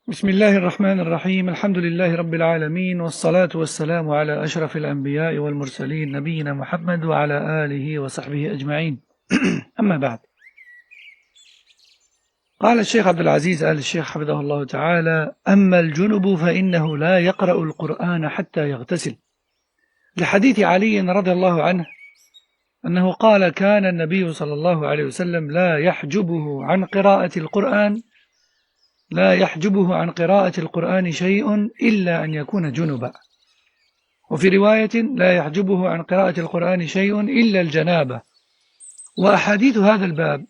بسم الله الرحمن الرحيم. الحمد لله رب العالمين، والصلاة والسلام على أشرف الأنبياء والمرسلين نبينا محمد وعلى آله وصحبه أجمعين. أما بعد، قال الشيخ عبد العزيز آل الشيخ حفظه الله تعالى: أما الجنب فإنه لا يقرأ القرآن حتى يغتسل، لحديث علي رضي الله عنه أنه قال: كان النبي صلى الله عليه وسلم لا يحجبه عن قراءة القرآن شيء إلا أن يكون جنبا، وفي رواية: لا يحجبه عن قراءة القرآن شيء إلا الجنابة. وأحاديث هذا الباب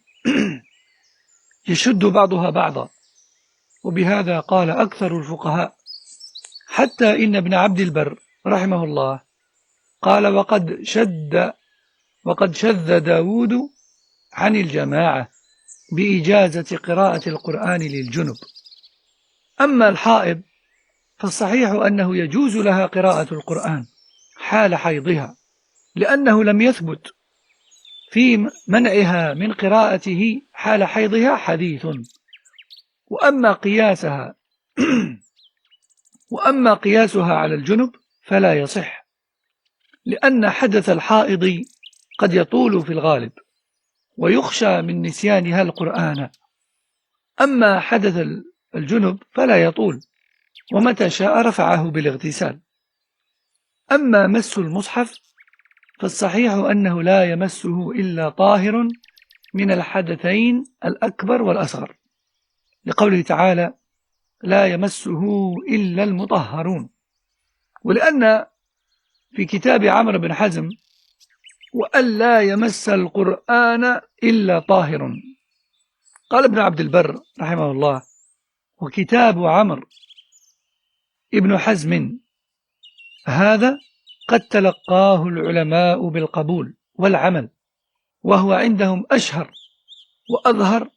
يشد بعضها بعضا، وبهذا قال أكثر الفقهاء، حتى إن ابن عبد البر رحمه الله قال: وقد شذ داود عن الجماعة بإجازة قراءة القرآن للجنب. أما الحائض فالصحيح أنه يجوز لها قراءة القرآن حال حيضها، لأنه لم يثبت في منعها من قراءته حال حيضها حديث. وأما قياسها على الجنب فلا يصح، لأن حدث الحائض قد يطول في الغالب ويخشى من نسيانها القرآن. أما حدث الجنب فلا يطول، ومتى شاء رفعه بالاغتسال. أما مس المصحف فالصحيح أنه لا يمسه إلا طاهر من الحدثين الأكبر والأصغر، لقوله تعالى: لا يمسه إلا المطهرون. ولأن في كتاب عمرو بن حزم: وأن لا يمس القرآن إلا طاهر. قال ابن عبد البر رحمه الله: وكتاب عمرو ابن حزم هذا قد تلقاه العلماء بالقبول والعمل، وهو عندهم أشهر وأظهر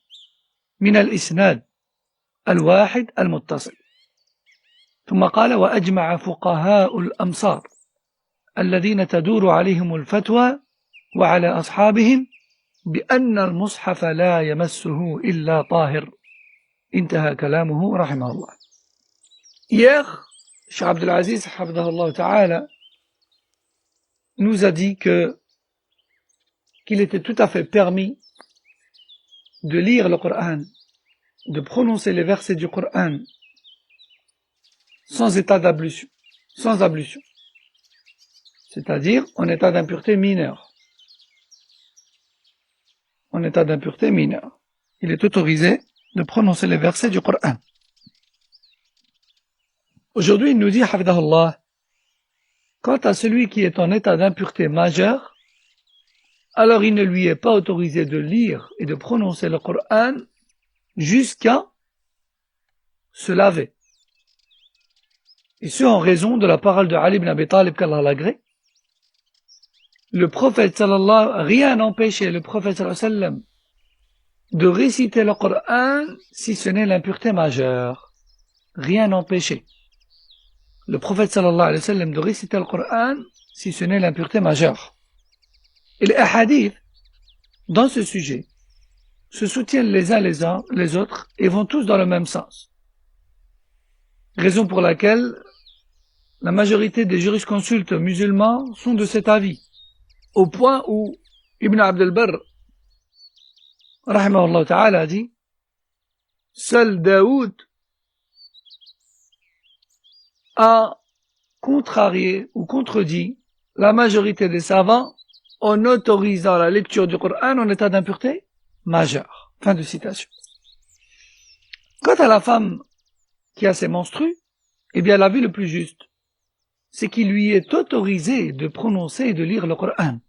من الإسناد الواحد المتصل. ثم قال: وأجمع فقهاء الأمصار الذين تدور عليهم الفتوى وعلى أصحابهم بأن المصحف لا يمسه إلا طاهر. انتهى كلامه رحمه الله. Hier, Cheikh Abdel Aziz Hafidahullah Ta'ala nous a dit qu'il était tout à fait permis de lire le Coran, de prononcer les versets du Coran sans état d'ablution, sans ablution, c'est-à-dire en état d'impureté mineure. En état d'impureté mineure, il est autorisé de prononcer les versets du Coran. Aujourd'hui, il nous dit, Hafidahullah, quant à celui qui est en état d'impureté majeure, alors il ne lui est pas autorisé de lire et de prononcer le Coran jusqu'à se laver. Et ce, en raison de la parole de Ali ibn Abi Talib, qu'Allah l'agrée. Le prophète rien n'empêchait le prophète sallam de réciter le Coran si ce n'est l'impureté majeure. Rien n'empêchait le prophète sallallahu alayhi wa sallam de réciter le Coran si ce n'est l'impureté majeure. Et les hadiths dans ce sujet se soutiennent les uns les autres et vont tous dans le même sens. Raison pour laquelle la majorité des jurisconsultes musulmans sont de cet avis, au point où Ibn Abd al-Barr rahimahullah ta'ala a dit: seul Daoud a contrarié ou contredit la majorité des savants en autorisant la lecture du Coran en état d'impureté majeure. Fin de citation. Quant à la femme qui a ses menstrues, eh bien la vie le plus juste, c'est qu'il lui est autorisé de prononcer et de lire le Coran,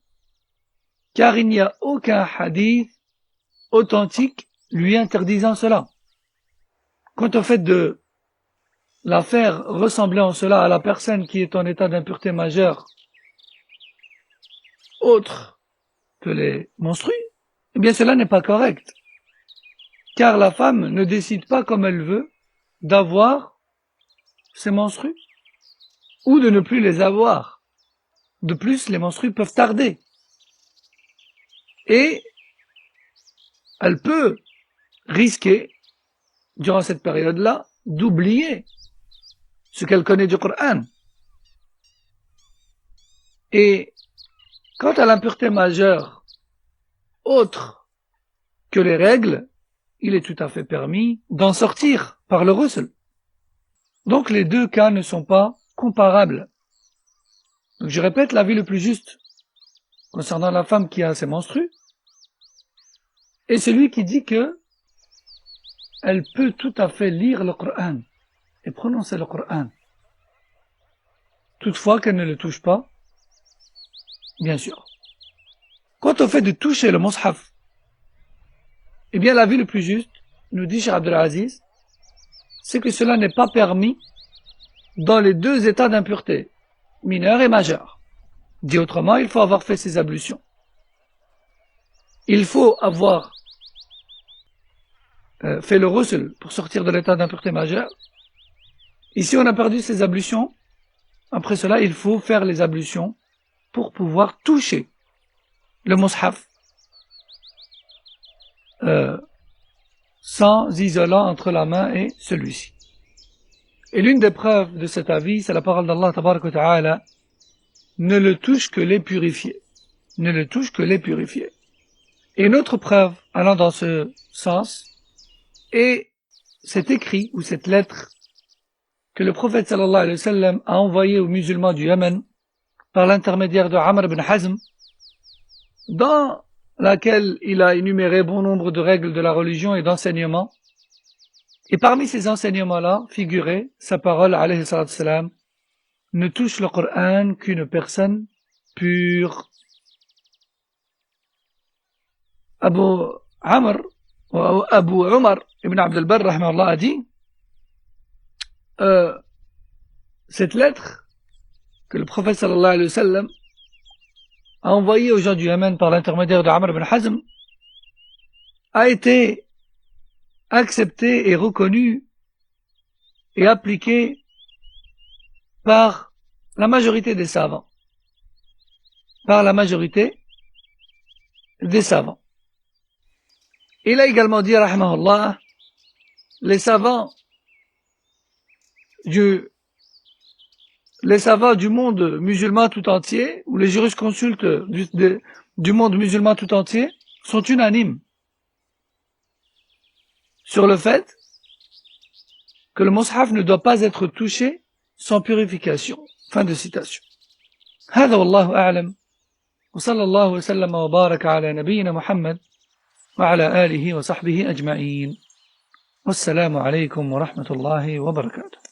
car il n'y a aucun hadith authentique lui interdisant cela. Quant au fait de la faire ressembler en cela à la personne qui est en état d'impureté majeure autre que les menstrues, eh bien cela n'est pas correct, car la femme ne décide pas comme elle veut d'avoir ses menstrues ou de ne plus les avoir. De plus, les menstrues peuvent tarder et elle peut risquer, durant cette période-là, d'oublier ce qu'elle connaît du Coran. Et quant à l'impureté majeure, autre que les règles, il est tout à fait permis d'en sortir par le ghusl. Donc les deux cas ne sont pas comparables. Donc je répète, l'avis le plus juste concernant la femme qui a ses menstrues est celui qui dit que elle peut tout à fait lire le Coran et prononcer le Coran. Toutefois qu'elle ne le touche pas, bien sûr. Quant au fait de toucher le mushaf, eh bien l'avis le plus juste, nous dit Cheikh Abdelaziz, c'est que cela n'est pas permis dans les deux états d'impureté, mineur et majeur. Dit autrement, il faut avoir fait ses ablutions. Il faut avoir fait le ghusl pour sortir de l'état d'impureté majeure. Ici, on a perdu ses ablutions. Après cela, il faut faire les ablutions pour pouvoir toucher le mushaf sans isolant entre la main et celui-ci. Et l'une des preuves de cet avis, c'est la parole d'Allah tabaraka wa ta'ala, ne le touche que les purifiés. Ne le touche que les purifiés. Et une autre preuve allant dans ce sens est cet écrit ou cette lettre que le prophète sallallahu alayhi wa sallam a envoyé aux musulmans du Yémen par l'intermédiaire de Amr ibn Hazm, dans laquelle il a énuméré bon nombre de règles de la religion et d'enseignements. Et parmi ces enseignements-là figurait sa parole, alayhi salatu salam, ne touche le Coran qu'une personne pure. Abu Amr, ou Abu Umar ibn Abd al-Barr, rahimahullah, a dit, cette lettre que le prophète sallallahu alayhi wa sallam a envoyée aux gens du Yémen par l'intermédiaire de Amr ibn Hazm a été acceptée et reconnue et appliquée par la majorité des savants. Par la majorité des savants. Il a également dit, rahimahullah, les savants du monde musulman tout entier, ou les jurisconsultes du monde musulman tout entier, sont unanimes sur le fait que le mushaf ne doit pas être touché sans purification. Fin de citation. هذا والله أعلم وصلى الله وسلم وبارك على نبينا محمد وعلى آله وصحبه أجمعين والسلام عليكم ورحمة الله وبركاته.